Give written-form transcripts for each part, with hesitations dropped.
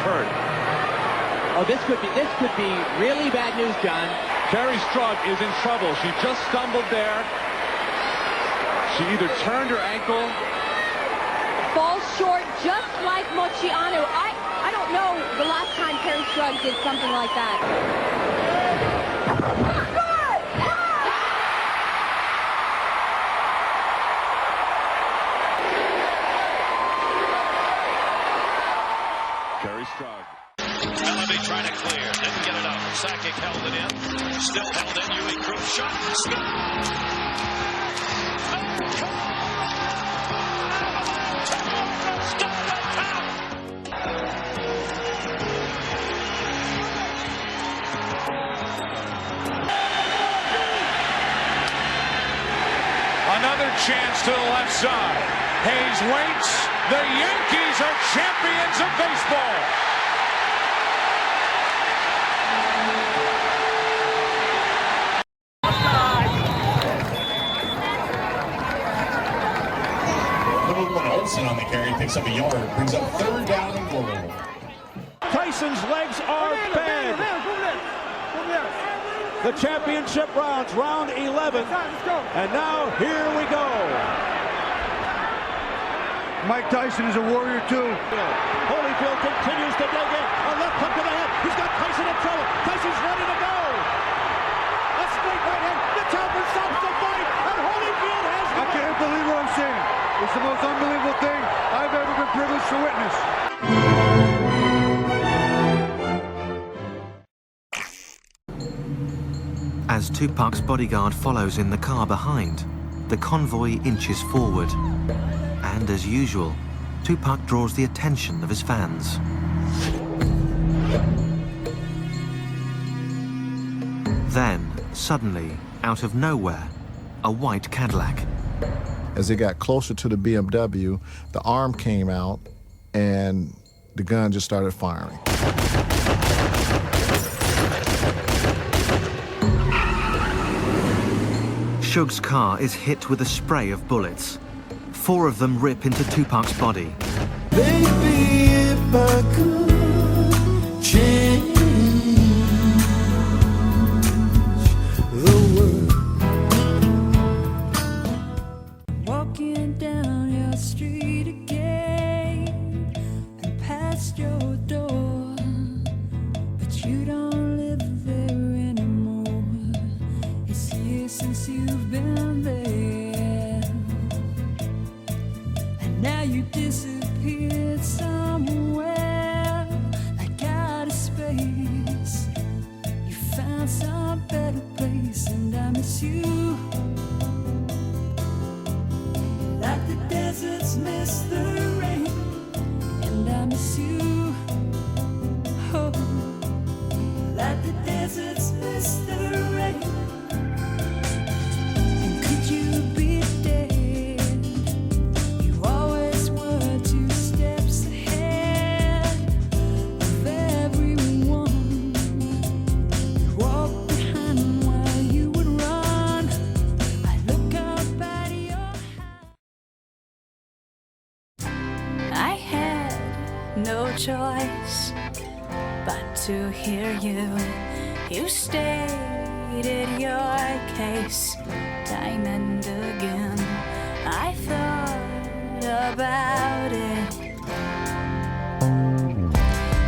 hurt. Oh, this could be really bad news, John. Carrie Strug is in trouble. She just stumbled there. She either turned her ankle. Falls short, just like Mochianu. I don't know the last time Carrie Strug did something like that. Carrie Strug. Melody trying to clear. Didn't get it up. Sakic held it in. Still held in. Yui Group shot. Another chance to the left side. Hayes waits. The Yankees are champions of baseball. Olsen on the carry, picks up a yard, brings up 3rd down and goal. Tyson's legs are bad. The championship rounds, round 11. And now here we go. Mike Tyson is a warrior too. Holyfield continues to dig in. A left hook to the head. He's got Tyson in trouble. Tyson's ready to go. A straight right hand. The Topper stops the fight. And Holyfield has I can't believe what I'm seeing. It's the most unbelievable thing I've ever been privileged to witness. As Tupac's bodyguard follows in the car behind, the convoy inches forward. And as usual, Tupac draws the attention of his fans. Then, suddenly, out of nowhere, a white Cadillac. As they got closer to the BMW, the arm came out and the gun just started firing. Suge's car is hit with a spray of bullets. 4 of them rip into Tupac's body. Baby, if I could change the world. Walking down your street again and past your door, but you don't live there anymore. It's years since you've been there, and now you disappeared somewhere like out of space. You found some better place, and I miss you like the deserts miss the rain, and I miss you, oh, like the deserts miss the rain. And could you be dead? You always were 2 steps ahead of everyone. You walk behind them while you would run. I look up at your I had no choice but to hear you. You stated your case time and again. I thought about it.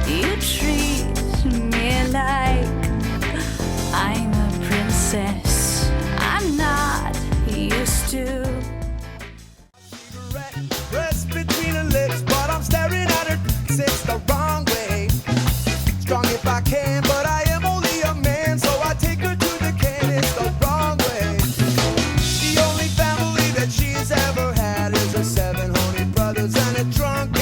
You treat me like I'm a princess. I'm not used to. Press between her lips, but I'm staring at her. It's the wrong way. Strong if I can, but I am only a man, so I take her to the can. It's the wrong way. The only family that she's ever had is her 7 honey brothers and a drunk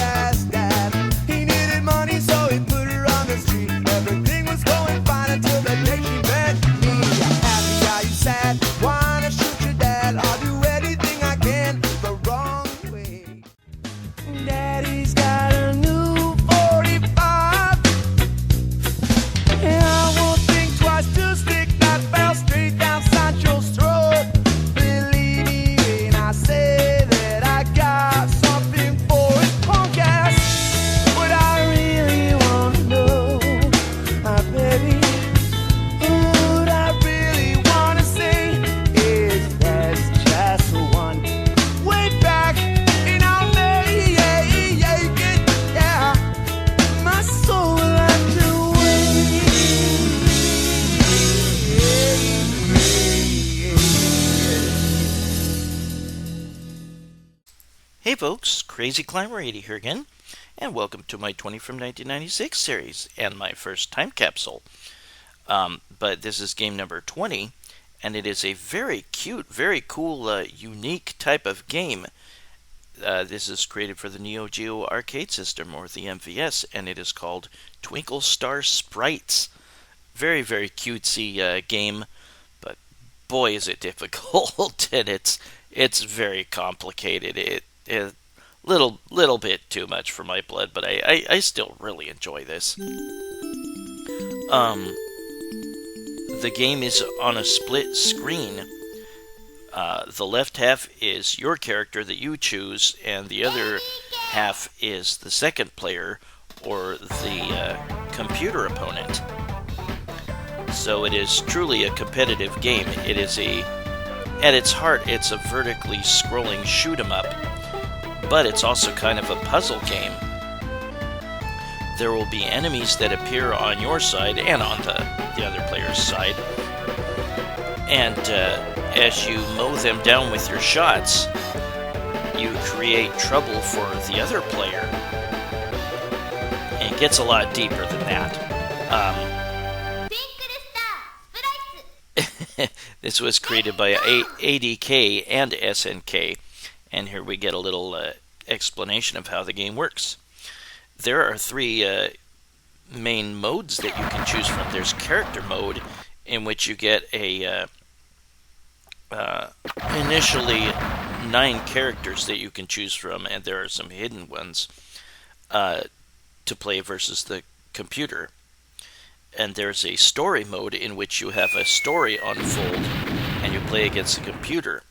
folks, Crazy Climber 80 here again, and welcome to my 20 from 1996 series, and my first time capsule. But this is game number 20, and it is a very cute, very cool, unique type of game. This is created for the NEO GEO arcade system, or the Mevious, and it is called Twinkle Sprites. Very, very cutesy game, but boy is it difficult, and it's very complicated. It little bit too much for my blood, but I still really enjoy this. The game is on a split screen. The left half is your character that you choose, and the other half is the second player, or the computer opponent. So it is truly a competitive game. It is at its heart, it's a vertically scrolling shoot 'em up, but it's also kind of a puzzle game. There will be enemies that appear on your side and on the other player's side, and as you mow them down with your shots, you create trouble for the other player. And it gets a lot deeper than that. This was created by ADK and SNK, and here we get a little explanation of how the game works. There are three main modes that you can choose from. There's character mode, in which you get a initially 9 characters that you can choose from, and there are some hidden ones to play versus the computer. And there's a story mode in which you have a story unfold and you play against the computer.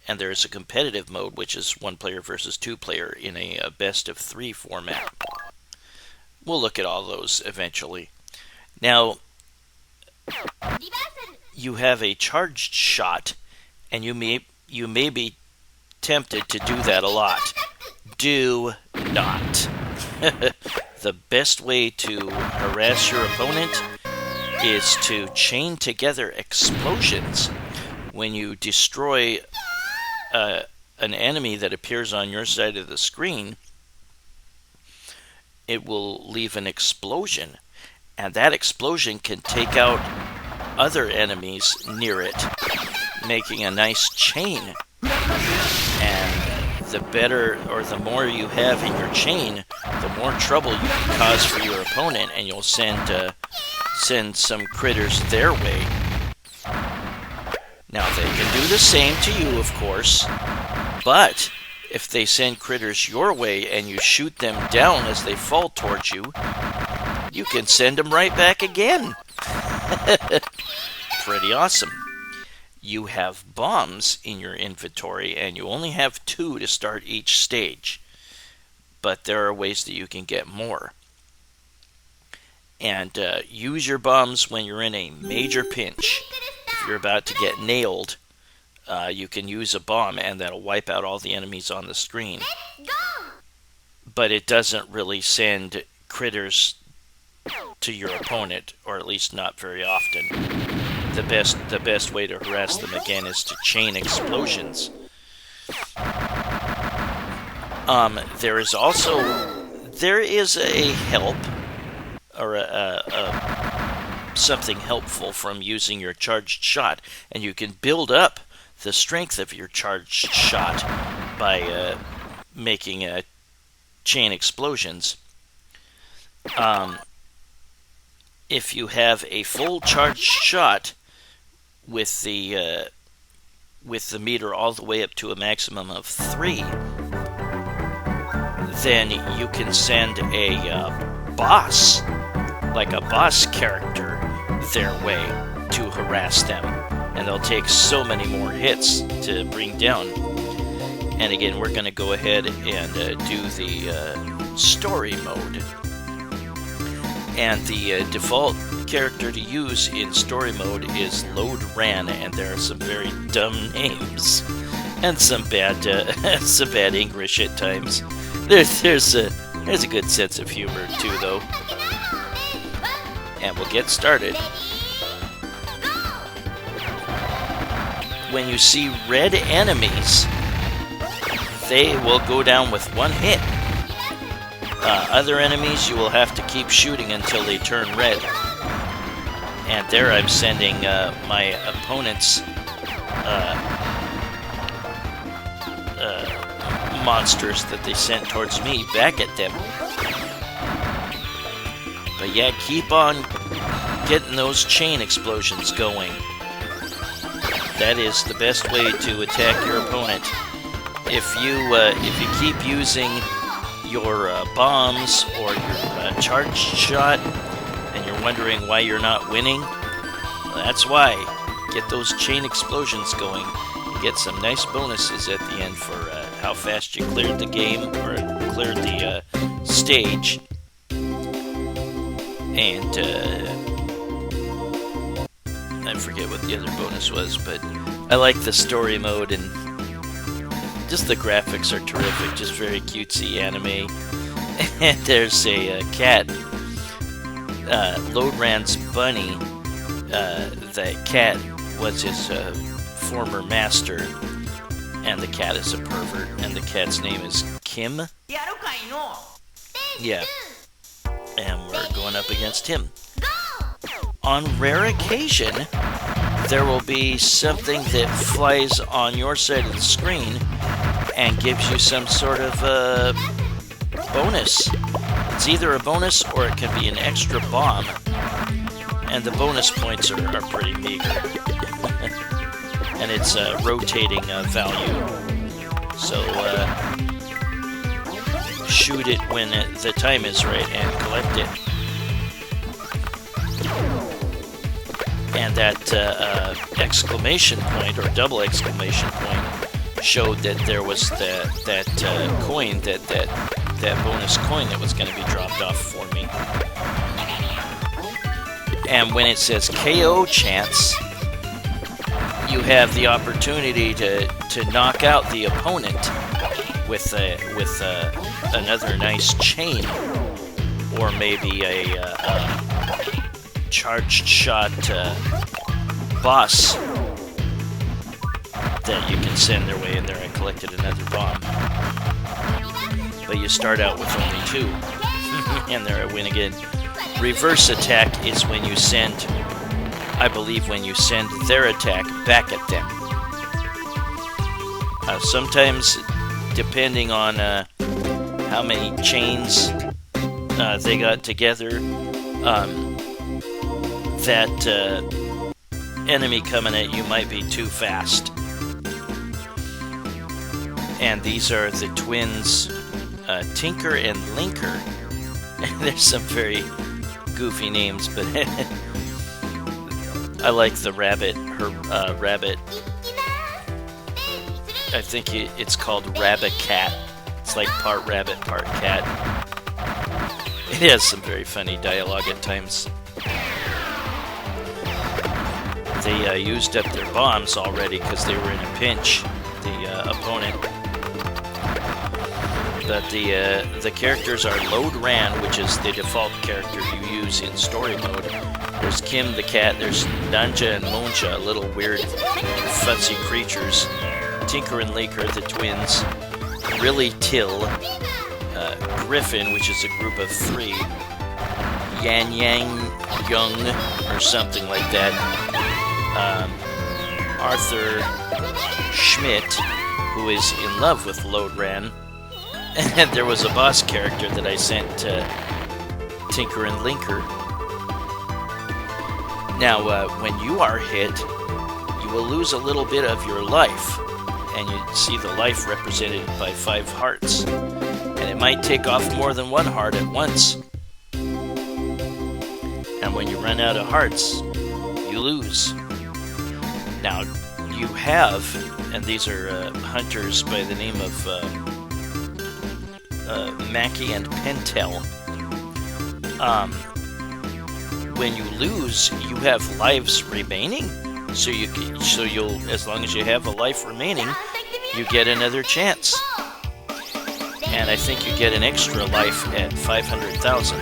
And there's a competitive mode, which is 1 player versus 2 player in a best of 3 format. We'll look at all those eventually. Now, you have a charged shot, and you may be tempted to do that a lot. Do not. The best way to harass your opponent is to chain together explosions. When you destroy an enemy that appears on your side of the screen, it will leave an explosion, and that explosion can take out other enemies near it, making a nice chain. And the better, or the more you have in your chain, the more trouble you can cause for your opponent, and you'll send some critters their way. Now, they can do the same to you, of course, but if they send critters your way and you shoot them down as they fall towards you, you can send them right back again. Pretty awesome. You have bombs in your inventory, and you only have 2 to start each stage. But there are ways that you can get more. And use your bombs when you're in a major pinch. If you're about to get nailed, you can use a bomb, and that'll wipe out all the enemies on the screen. But it doesn't really send critters to your opponent, or at least not very often. The best way to harass them again is to chain explosions. There is a help, or something helpful from using your charged shot, and you can build up the strength of your charged shot by making chain explosions. If you have a full charged shot with the meter all the way up to a maximum of 3, then you can send a boss, like a boss character, their way to harass them, and they'll take so many more hits to bring down. And again, we're going to go ahead and do the story mode. And the default character to use in story mode is Load Ran, and there are some very dumb names and some bad English at times. There's a good sense of humor too, though. And we'll get started. When you see red enemies, they will go down with one hit. Other enemies you will have to keep shooting until they turn red. And there I'm sending my opponent's monsters that they sent towards me back at them. But yeah, keep on getting those chain explosions going. That is the best way to attack your opponent. If you keep using your bombs or your charged shot and you're wondering why you're not winning, well, that's why. Get those chain explosions going. You get some nice bonuses at the end for how fast you cleared the game or cleared the stage. And I forget what the other bonus was, but I like the story mode, and just the graphics are terrific, just very cutesy anime. And there's a cat, Lodran's bunny. That cat was his former master, and the cat is a pervert, and the cat's name is Kim. Yeah. And we're going up against him. On rare occasion, there will be something that flies on your side of the screen and gives you some sort of bonus. It's either a bonus or it can be an extra bomb. And the bonus points are pretty meager. And it's a rotating value. So, shoot it when the time is right and collect it. And that exclamation point or double exclamation point showed that there was that coin, that bonus coin that was going to be dropped off for me. And when it says KO chance, you have the opportunity to knock out the opponent with another nice chain, or maybe a charged shot boss that you can send their way. And there I collected another bomb. But you start out with only 2. And there I win again. Reverse attack is when you send, I believe, when you send their attack back at them. Sometimes, depending on how many chains they got together, that enemy coming at you might be too fast. And these are the twins, Tinker and Linker. There's some very goofy names, but I like the rabbit. Her rabbit. I think it's called Rabbit Cat. It's like part rabbit, part cat. It has some very funny dialogue at times. They used up their bombs already because they were in a pinch, the opponent. But the characters are Lodran, which is the default character you use in story mode. There's Kim the cat, there's Nanja and Monja, little weird futzy creatures. Tinker and Laker, the twins. Rilly Till, Griffin, which is a group of 3. Yan Yang Young, or something like that. Arthur Schmidt, who is in love with Lodran. And there was a boss character that I sent to Tinker and Linker. Now, when you are hit, you will lose a little bit of your life. And you see the life represented by 5 hearts. And it might take off more than 1 heart at once. And when you run out of hearts, you lose. Now, you have, and these are hunters by the name of Mackie and Pentel. When you lose, you have lives remaining. So you'll, as long as you have a life remaining, you get another chance. And I think you get an extra life at 500,000.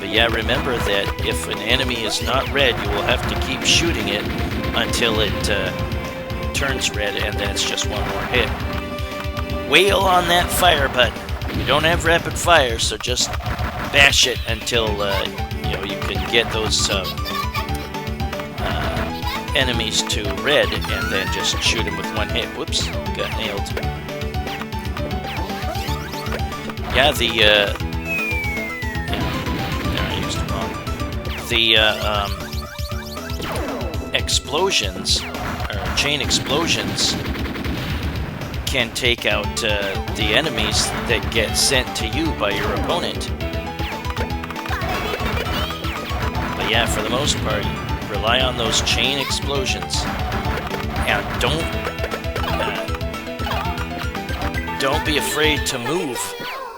But yeah, remember that if an enemy is not red, you will have to keep shooting it until it turns red, and then it's just one more hit. Wail on that fire button. You don't have rapid fire, so just bash it until you can get those enemies to red, and then just shoot them with one hit. Whoops, got nailed. Yeah, I used it wrong. The explosions, or chain explosions, can take out the enemies that get sent to you by your opponent. But yeah, for the most part, rely on those chain explosions, and don't be afraid to move,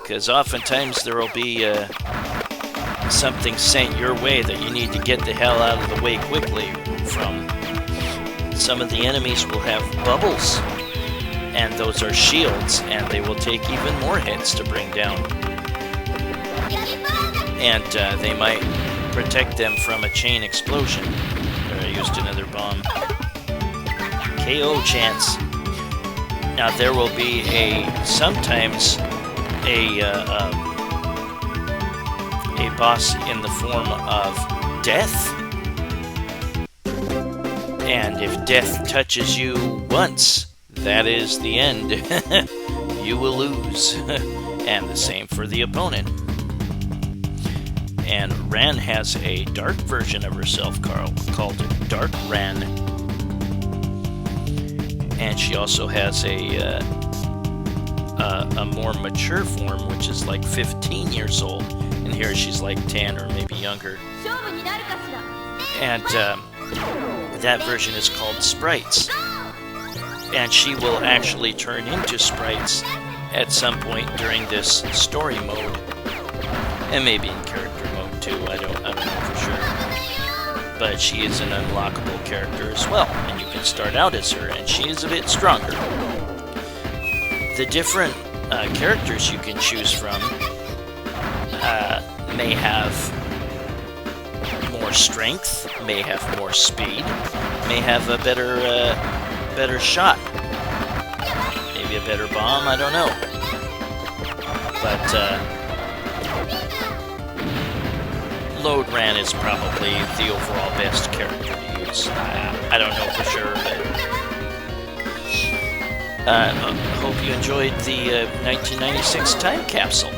because oftentimes there will be something sent your way that you need to get the hell out of the way quickly from. Some of the enemies will have bubbles, and those are shields, and they will take even more hits to bring down. And they might protect them from a chain explosion. I used another bomb. KO chance. Now there will be sometimes a boss in the form of death. And if death touches you once, that is the end. You will lose. And the same for the opponent. And Ran has a dark version of herself called Dark Ran. And she also has a more mature form, which is like 15 years old. And here she's like 10 or maybe younger. And that version is called Sprites. And she will actually turn into Sprites at some point during this story mode. And maybe in character mode too, I don't know for sure. But she is an unlockable character as well, and you can start out as her, and she is a bit stronger. The different characters you can choose from may have more strength, may have more speed, may have a better shot, maybe a better bomb, I don't know. But Load Ran is probably the overall best character to use. I don't know for sure, but hope you enjoyed the 1996 time capsule.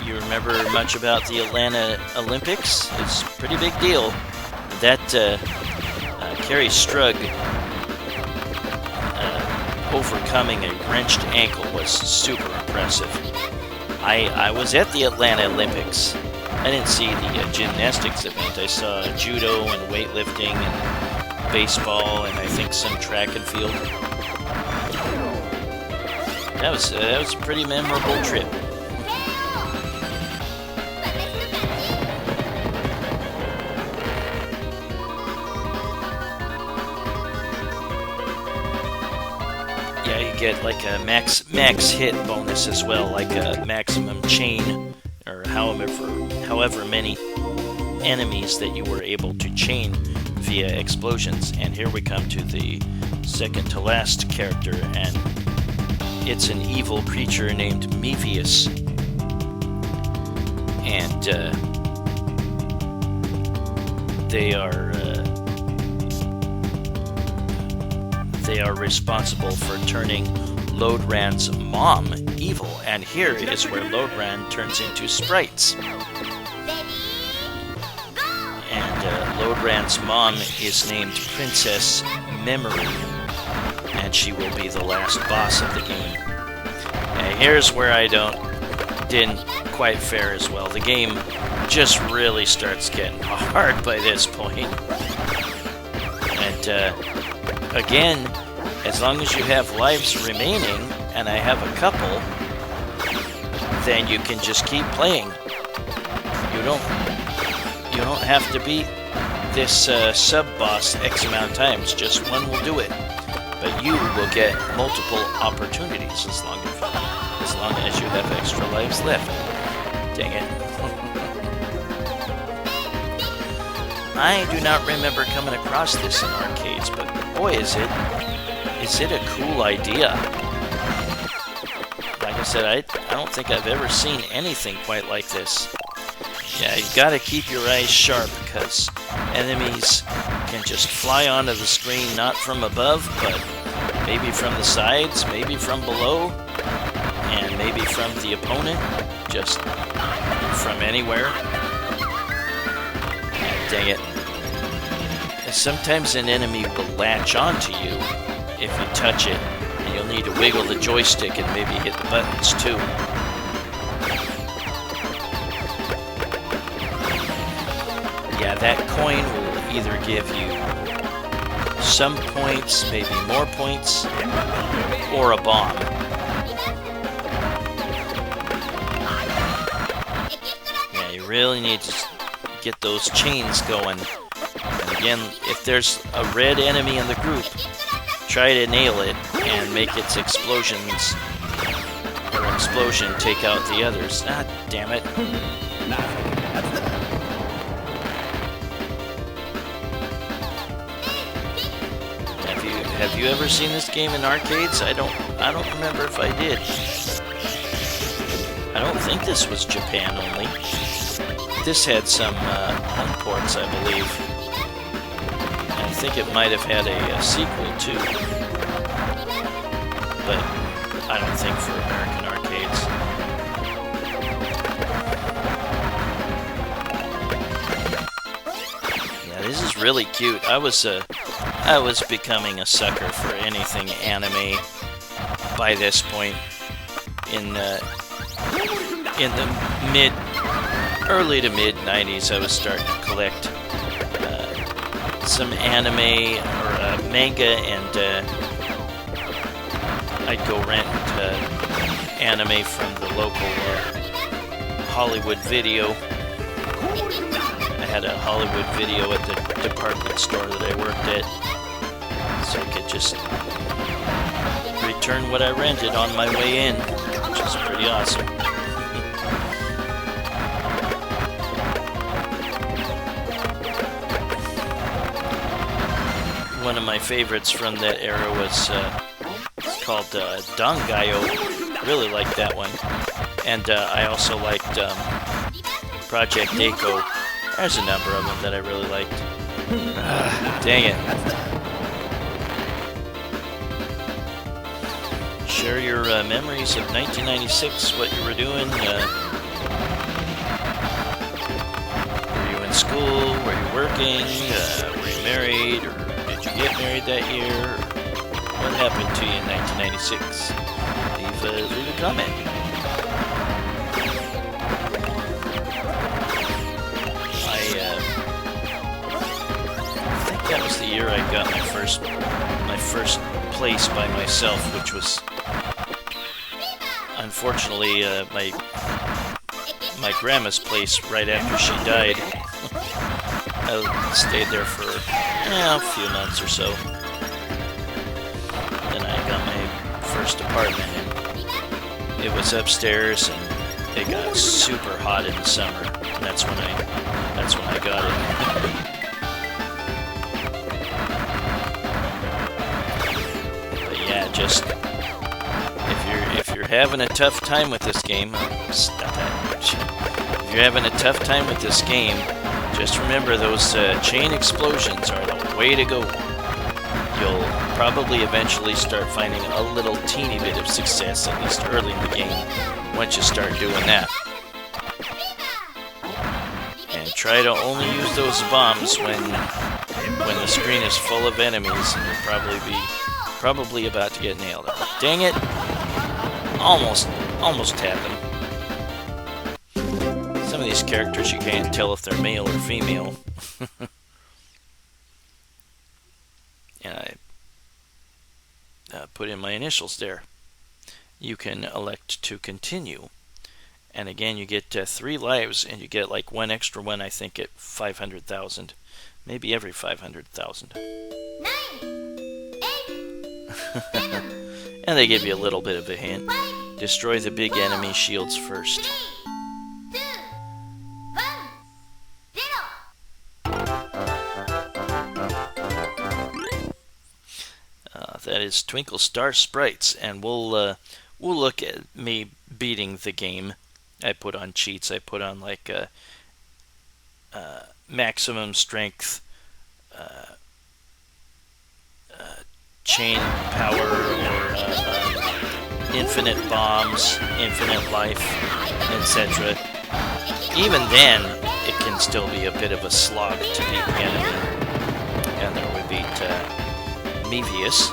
You remember much about the Atlanta Olympics? It's a pretty big deal. That Carrie Strug overcoming a wrenched ankle was super impressive. I was at the Atlanta Olympics. I didn't see the gymnastics event. I saw judo and weightlifting and baseball and I think some track and field. That was a pretty memorable trip. Yeah, you get like a max hit bonus as well, like a maximum chain, or however many enemies that you were able to chain via explosions. And here we come to the second to last character, and it's an evil creature named Mevious. And they are responsible for turning Load Ran's mom evil. And here is where Load Ran turns into Sprites. And Load Ran's mom is named Princess Memory, and she will be the last boss of the game. And here's where I didn't quite fare as well. The game just really starts getting hard by this point. And again, as long as you have lives remaining, and I have a couple, then you can just keep playing. You don't have to beat this sub-boss X amount of times. Just one will do it. But you will get multiple opportunities as long as you have extra lives left. Dang it. I do not remember coming across this in arcades, but boy, is it a cool idea. Like I said, I don't think I've ever seen anything quite like this. Yeah, you gotta keep your eyes sharp, because enemies can just fly onto the screen, not from above, but maybe from the sides, maybe from below, and maybe from the opponent, just from anywhere. Dang it. And sometimes an enemy will latch onto you if you touch it, and you'll need to wiggle the joystick and maybe hit the buttons too. Yeah, that coin will either give you some points, maybe more points, or a bomb. Yeah, you really need to get those chains going. And again, if there's a red enemy in the group, try to nail it and make its explosion take out the others. Ah, damn it. Have you ever seen this game in arcades? I don't remember if I did. I don't think this was Japan only. This had some home ports, I believe. And I think it might have had a sequel too. But I don't think for American arcades. Yeah, this is really cute. I was becoming a sucker for anything anime by this point. In the early to mid 90s, I was starting to collect some anime or manga, and I'd go rent anime from the local Hollywood Video. I had a Hollywood Video at the department store that I worked at, so I could just return what I rented on my way in, which is pretty awesome. One of my favorites from that era was it's called Dangayo. Really liked that one. And I also liked Project Echo. There's a number of them that I really liked. Dang it. Share your memories of 1996, what you were doing. Were you in school? Were you working? Were you married? Or did you get married that year? What happened to you in 1996? Leave a comment. I think that was the year I got my first place by myself, which was unfortunately my grandma's place right after she died. I stayed there for a few months or so. Then I got my first apartment, and it was upstairs, and it got super hot in the summer. And that's when I got it. But yeah, just if you're having a tough time with this game, stop that. If you're having a tough time with this game, just remember those chain explosions are the way to go. You'll probably eventually start finding a little teeny bit of success, at least early in the game, once you start doing that. And try to only use those bombs when the screen is full of enemies, and you'll probably about to get nailed. Dang it! Almost had them. Some of these characters you can't tell if they're male or female. And I put in my initials there. You can elect to continue. And again, you get 3 lives, and you get like 1 extra one, I think, at 500,000. Maybe every 500,000. 9, 8, 7. And they give you a little bit of a hint. Destroy the big enemy shields first. 3, 2, 1, 0. That is Twinkle Star Sprites, and we'll look at me beating the game. I put on cheats. I put on like maximum strength, chain power, or infinite bombs, infinite life, etc. Even then, it can still be a bit of a slog to beat the enemy. And then we beat Mevious.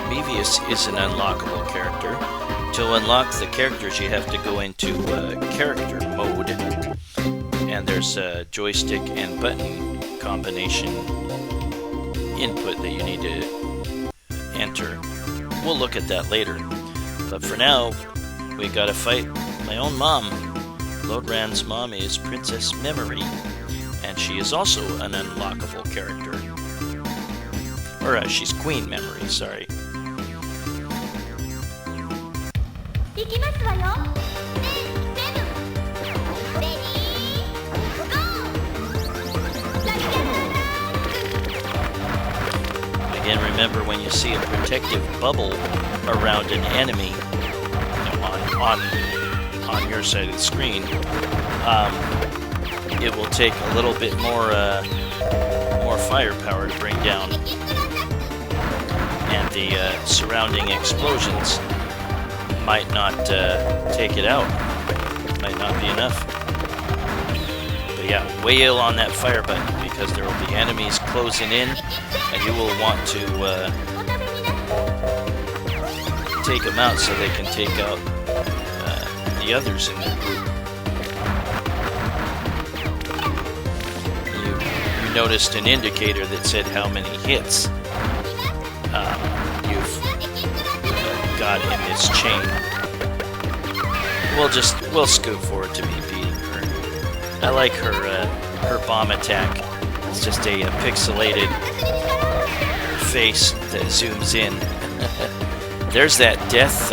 Mevious is an unlockable character. To unlock the characters, you have to go into character mode. And there's a joystick and button combination input that you need to enter. We'll look at that later. But for now, we gotta fight my own mom. Lodran's mom is Princess Memory, and she is also an unlockable character. Or she's Queen Memory, sorry. Again, remember when you see a protective bubble around an enemy on your side of the screen, it will take a little bit more firepower to bring down, and the surrounding explosions might not take it out. Might not be enough. But yeah, wail on that fire button, because there will be enemies closing in, and you will want to take them out so they can take out the others in the group. You noticed an indicator that said how many hits you've got in this chain. We'll scoot forward to me beating her. I like her bomb attack. It's just a pixelated face that zooms in. There's that death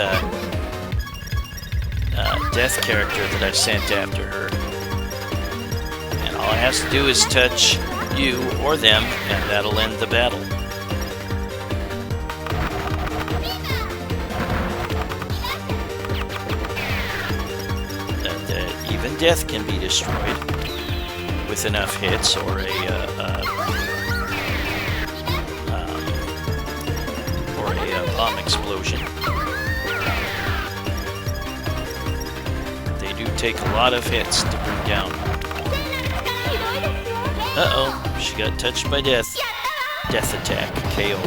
character that I've sent after her. And all I have to do is touch you or them, and that'll end the battle. Even death can be destroyed with enough hits or a bomb explosion. They do take a lot of hits to bring down. Uh-oh, she got touched by death. Death attack, KO.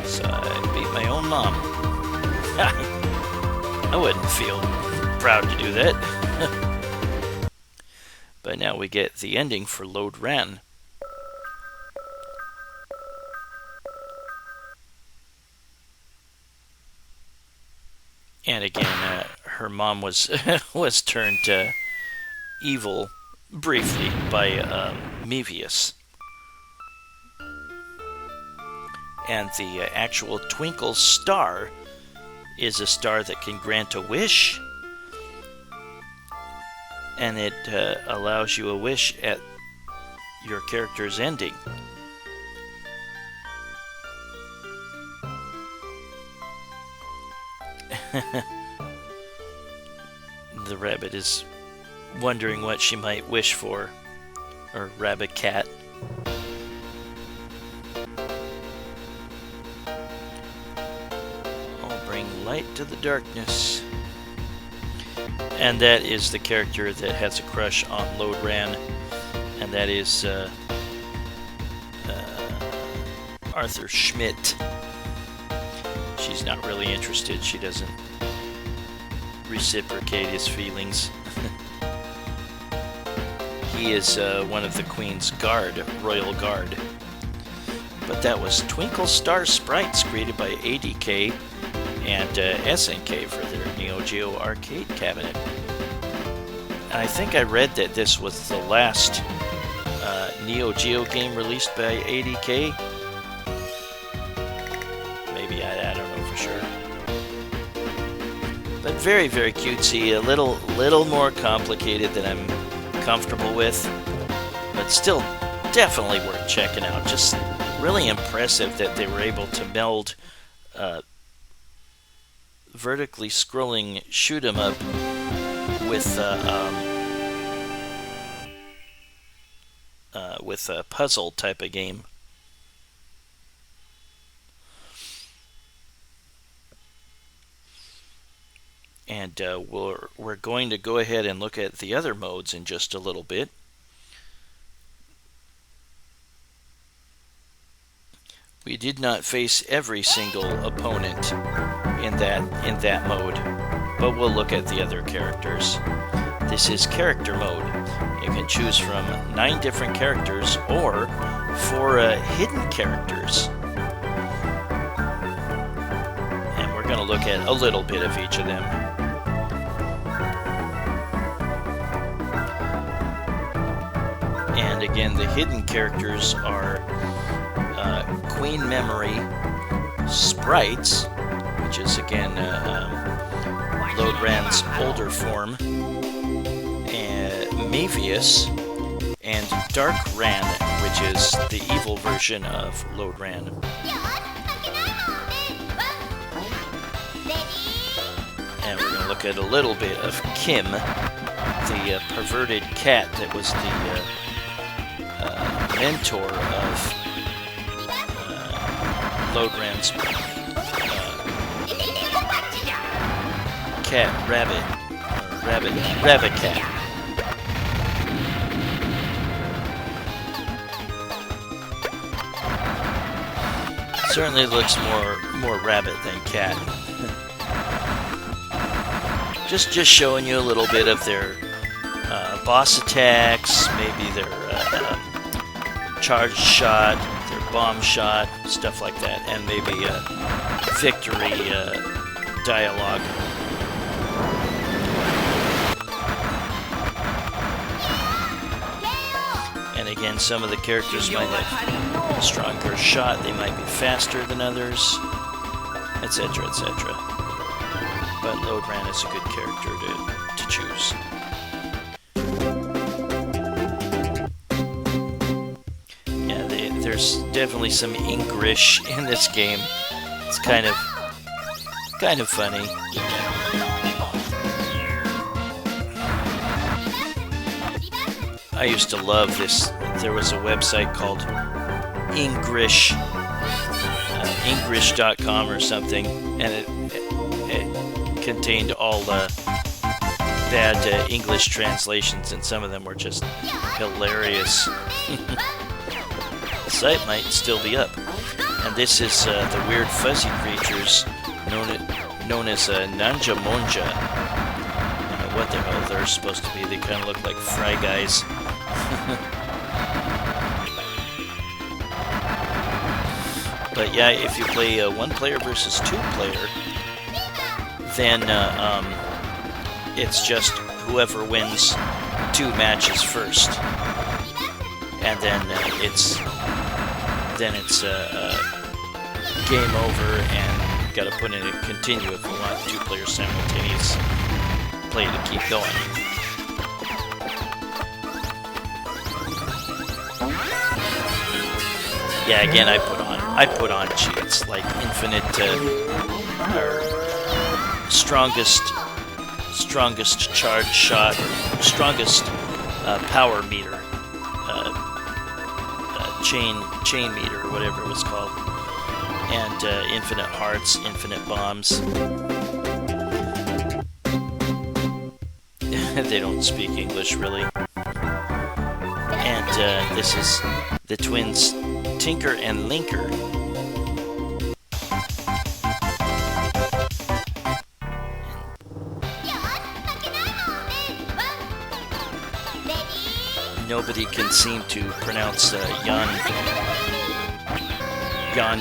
So I beat my own mom. I wouldn't feel proud to do that. But now we get the ending for Lodran. And again, her mom was was turned evil briefly by Mevious. And the actual Twinkle Star is a star that can grant a wish, and it allows you a wish at your character's ending. The rabbit is wondering what she might wish for, or rabbit cat. I'll bring light to the darkness. And that is the character that has a crush on Lodran, and that is Arthur Schmidt. She's not really interested. She doesn't reciprocate his feelings. He is one of the Queen's Guard, Royal Guard. But that was Twinkle Star Sprites, created by ADK and SNK for their NEO GEO arcade cabinet. And I think I read that this was the last NEO GEO game released by ADK. Maybe, I don't know for sure. But very, very cutesy, a little more complicated than I'm comfortable with, but but still definitely worth checking out. Just really impressive that they were able to meld vertically scrolling shoot 'em up with a puzzle type of game. And we're going to go ahead and look at the other modes in just a little bit. We did not face every single opponent in that mode, but we'll look at the other characters. This is character mode. You can choose from 9 different characters or 4 hidden characters. And we're going to look at a little bit of each of them. And again, the hidden characters are Queen Memory, Sprites, which is again Lodran's older form, and Mevious, and Dark Ran, which is the evil version of Lodran. And we're going to look at a little bit of Kim, the perverted cat that was the mentor of Lodran's rabbit cat. Certainly looks more rabbit than cat. just showing you a little bit of their boss attacks, maybe their charge shot, their bomb shot, stuff like that, and maybe victory dialogue. And again, some of the characters might have a stronger shot, they might be faster than others, etc., etc. But Lodran is a good character to choose. There's definitely some English in this game. It's kind of funny. I used to love this. There was a website called English.com or something, and it contained all the bad English translations, and some of them were just hilarious. The site might still be up. And this is the weird fuzzy creatures known as Nanja Monja. I don't know what the hell they're supposed to be. They kind of look like Fry Guys. But yeah, if you play 1 player versus 2 player, then it's just whoever wins 2 matches first. And then it's game over, and you gotta put in a continue if you want 2 players simultaneous play to keep going. Yeah, again, I put on cheats like infinite or strongest charge shot, or strongest power meter. Chain meter, or whatever it was called, and infinite hearts, infinite bombs. They don't speak English really. And this is the twins Tinker and Linker. Nobody can seem to pronounce Yan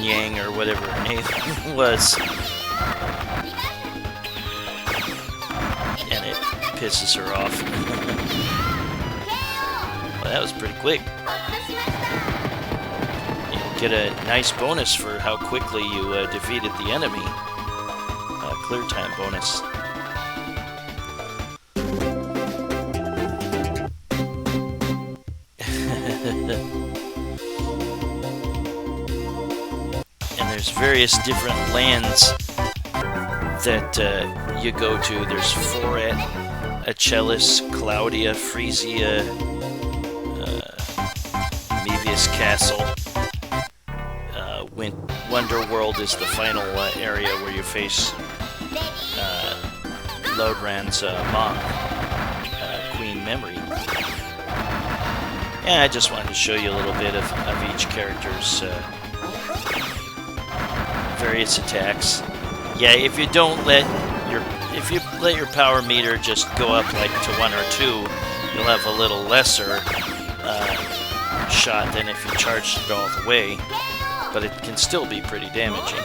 Yang or whatever her name was. And it pisses her off. Well, that was pretty quick. You get a nice bonus for how quickly you defeated the enemy. Clear time bonus. And there's various different lands that you go to. There's Forat, Achilles, Claudia, Frisia, Mevious Castle. Wonderworld is the final area where you face Lodran's mom, Queen Memory. Yeah, I just wanted to show you a little bit of each character's various attacks. Yeah, if you let your power meter just go up like to 1 or 2, you'll have a little lesser shot than if you charged it all the way, but it can still be pretty damaging.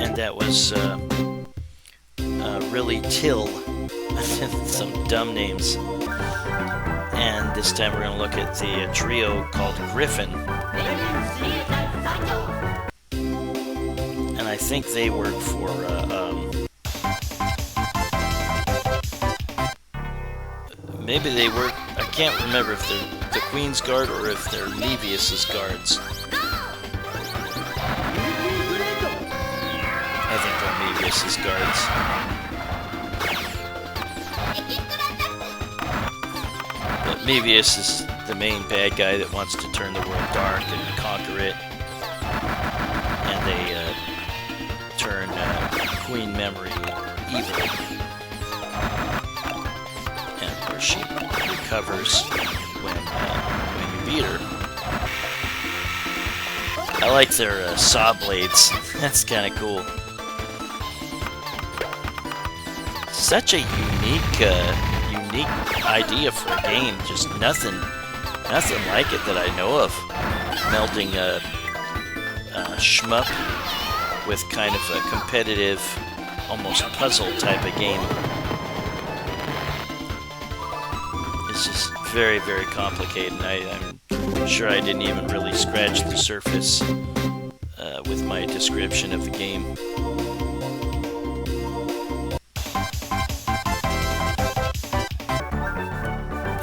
And that was really Till. Some dumb names. And this time we're going to look at the trio called Griffin. And I think they work for maybe they work, I can't remember if they're the Queen's Guard or if they're Mevious' guards. I think they're Mevious' guards. But Mevious is the main bad guy that wants to turn the world dark and conquer it. And they turn Queen Memory evil. She recovers when you beat her. I like their saw blades. That's kind of cool. Such a unique idea for a game. Just nothing like it that I know of. Melding a shmup with kind of a competitive, almost puzzle type of game. It's just very, very complicated, and I'm sure I didn't even really scratch the surface with my description of the game.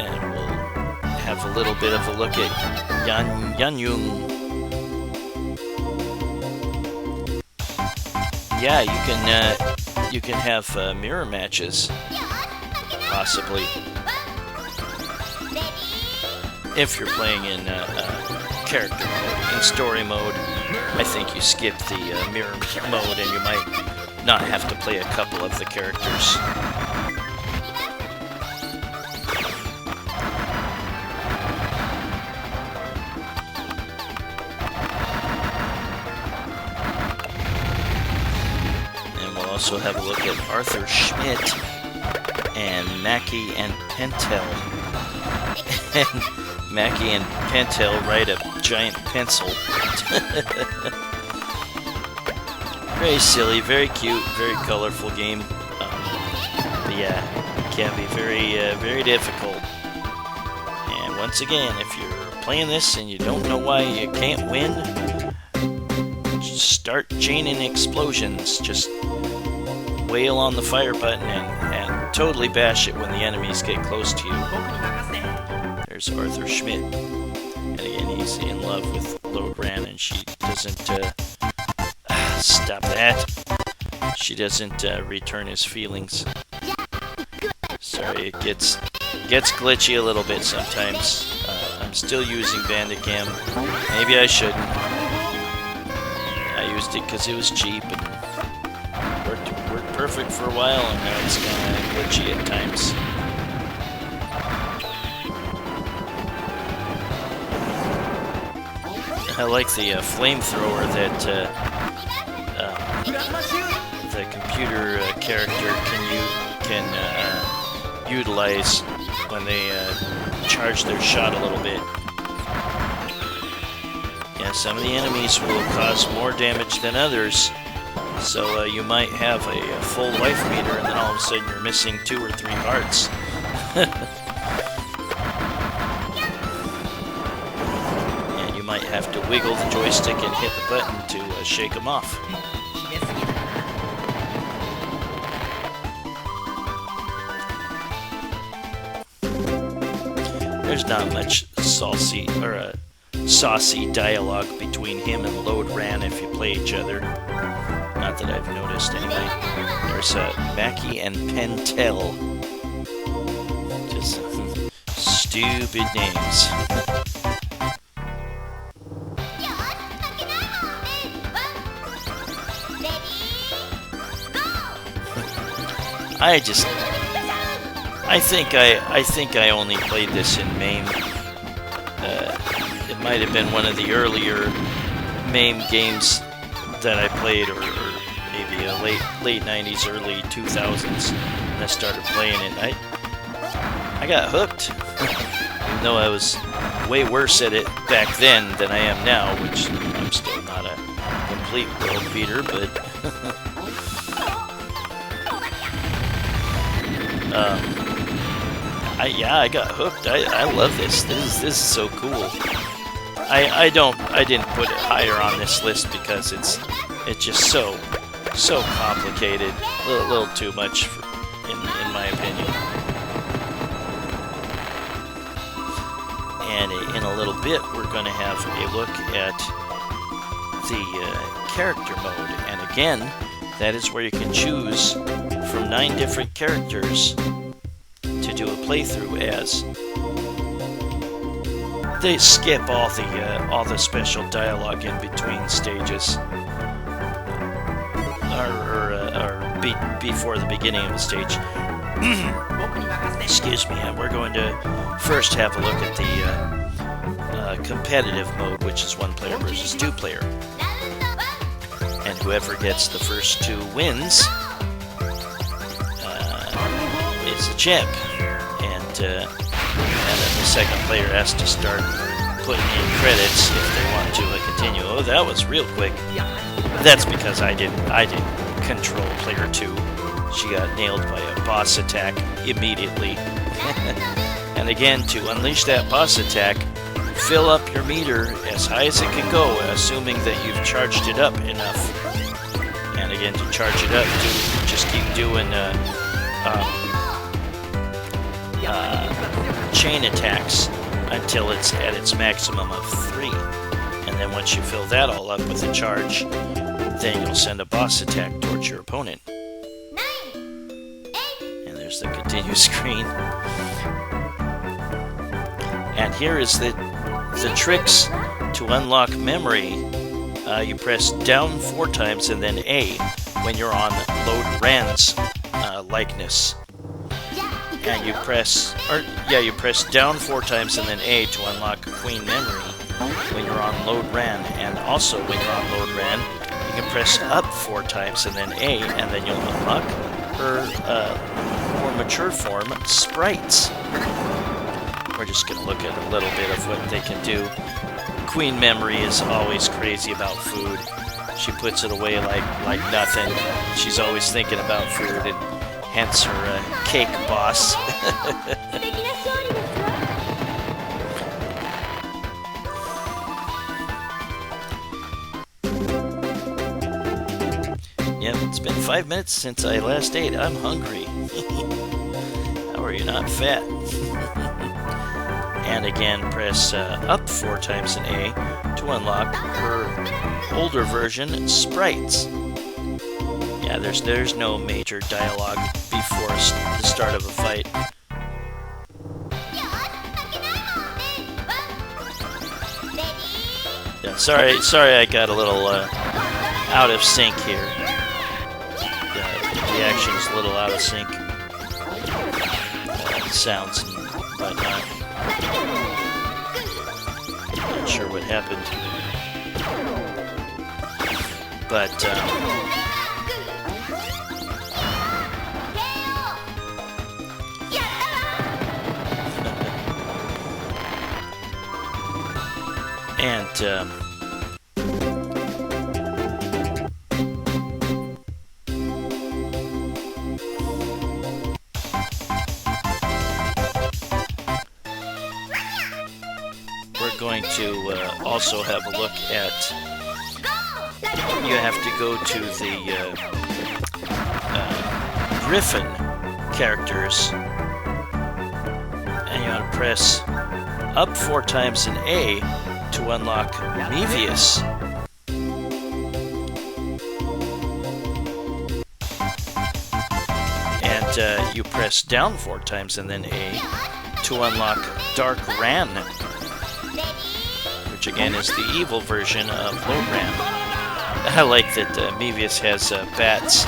And we'll have a little bit of a look at Yanyung. Yeah, you can have mirror matches, possibly. If you're playing in character mode. In story mode, I think you skip the mirror mode and you might not have to play a couple of the characters. And we'll also have a look at Arthur Schmidt and Mackie and Pentel. And Mackie and Pentel ride a giant pencil. Very silly, very cute, very colorful game. But yeah, it can be very, very difficult. And once again, if you're playing this and you don't know why you can't win, just start chaining explosions. Just wail on the fire button and totally bash it when the enemies get close to you. There's Arthur Schmidt, and again he's in love with Logran, and she doesn't stop that. She doesn't return his feelings. Sorry, it gets glitchy a little bit sometimes. I'm still using Bandicam. Maybe I shouldn't. I used it because it was cheap and worked perfect for a while, and now it's kind of glitchy at times. I like the flamethrower that the computer character can utilize when they charge their shot a little bit. Yeah, some of the enemies will cause more damage than others, so you might have a full life meter and then all of a sudden you're missing 2 or 3 hearts. Might have to wiggle the joystick and hit the button to shake them off. There's not much saucy dialogue between him and Lode Ran if you play each other. Not that I've noticed anyway. There's Mackie and Pentel. Just stupid names. I think I only played this in MAME. It might have been one of the earlier MAME games that I played, or maybe a late 90s, early 2000s, when I started playing it. I got hooked, even though I was way worse at it back then than I am now, which I'm still not a complete world beater, but I got hooked. I love this. This is so cool. I didn't put it higher on this list because it's just so complicated. A little too much in my opinion. And in a little bit, we're going to have a look at the character mode. And again, that is where you can choose from 9 different characters to do a playthrough as. They skip all the special dialogue in between stages, or before the beginning of the stage. Excuse me. We're going to first have a look at the competitive mode, which is 1 player versus 2 player, and whoever gets the first 2 wins is the champ. And then the second player has to start putting in credits if they want to continue. Oh, that was real quick. That's because I didn't control player 2. She got nailed by a boss attack immediately. And again, to unleash that boss attack, fill up your meter as high as it can go, assuming that you've charged it up enough. And again, to charge it up, just keep doing chain attacks until it's at its maximum of 3. And then once you fill that all up with a charge, then you'll send a boss attack towards your opponent. And there's the continue screen. And here is the tricks to unlock memory. You press down 4 times and then A when you're on Lode Ran's likeness. And you press down 4 times and then A to unlock Queen Memory when you're on Lode Ran. And also when you're on Lode Ran, you can press up 4 times and then A, and then you'll unlock her more mature form, Sprites. We're just going to look at a little bit of what they can do. Queen Memory is always crazy about food. She puts it away like nothing. She's always thinking about food, and hence her cake boss. Yep, it's been 5 minutes since I last ate. I'm hungry. How are you not fat? And again, press up 4 times in A to unlock her older version, Sprites. Yeah, there's no major dialogue before the start of a fight. Yeah, sorry, I got a little out of sync here. The action is a little out of sync. Sounds and whatnot. Not sure what happened, but and we're going to also have a look at, you have to go to the Griffin characters, and you want to press up 4 times in A to unlock Mevious. And you press down 4 times and then A to unlock Dark Ran, which again is the evil version of Low Ran. I like that Mevious has bats.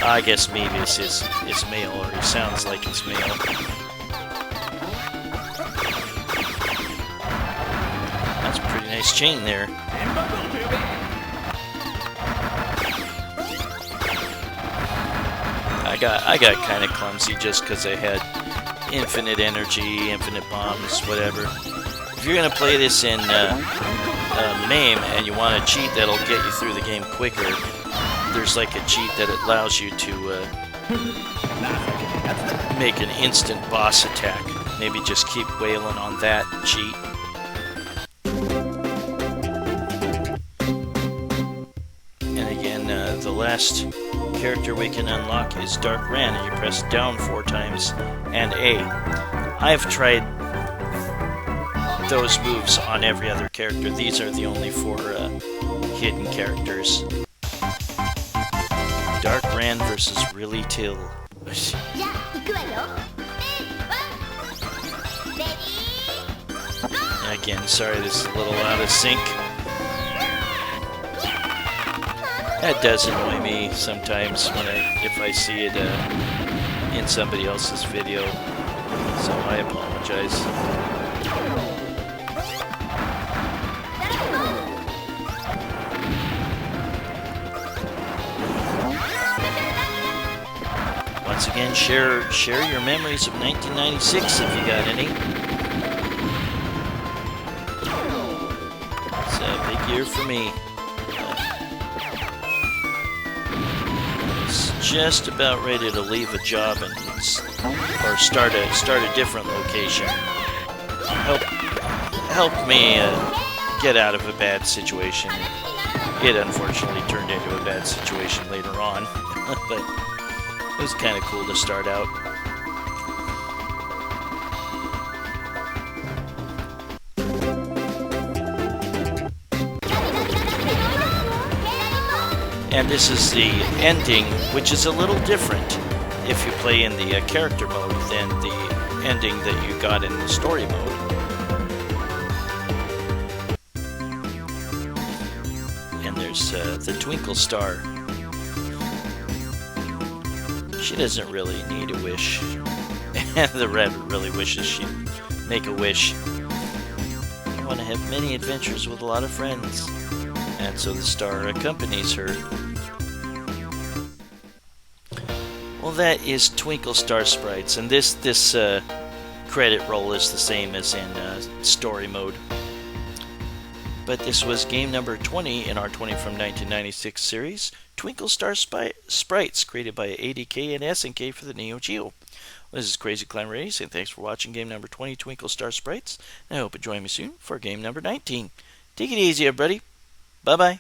I guess Mevious is male, or he sounds like he's male. That's a pretty nice chain there. I got kind of clumsy just because I had infinite energy, infinite bombs, whatever. If you're gonna play this in MAME and you want a cheat that'll get you through the game quicker, there's like a cheat that allows you to make an instant boss attack. Maybe just keep wailing on that cheat. And again, the last character we can unlock is Dark Ran, and you press down 4 times and A. I've tried those moves on every other character. These are the only 4 hidden characters. Dark Ran versus Really Till. Again, sorry this is a little out of sync. That does annoy me sometimes if I see it in somebody else's video, so I apologize. Once again, share your memories of 1996 if you got any. It's a big year for me. Just about ready to leave a job or start a different location. Help me get out of a bad situation. It unfortunately turned into a bad situation later on, but it was kind of cool to start out. And this is the ending, which is a little different if you play in the character mode than the ending that you got in the story mode. And there's the Twinkle Star. She doesn't really need a wish. And the rabbit really wishes she'd make a wish. I want to have many adventures with a lot of friends. And so the star accompanies her. Well, that is Twinkle Star Sprites, and this credit roll is the same as in story mode. But this was game number 20 in our 20 from 1996 series, Twinkle Star Sprites, created by ADK and SNK for the NEO GEO. This is Crazy Climber saying thanks for watching game number 20, Twinkle Star Sprites, and I hope you join me soon for game number 19. Take it easy, everybody. Bye-bye.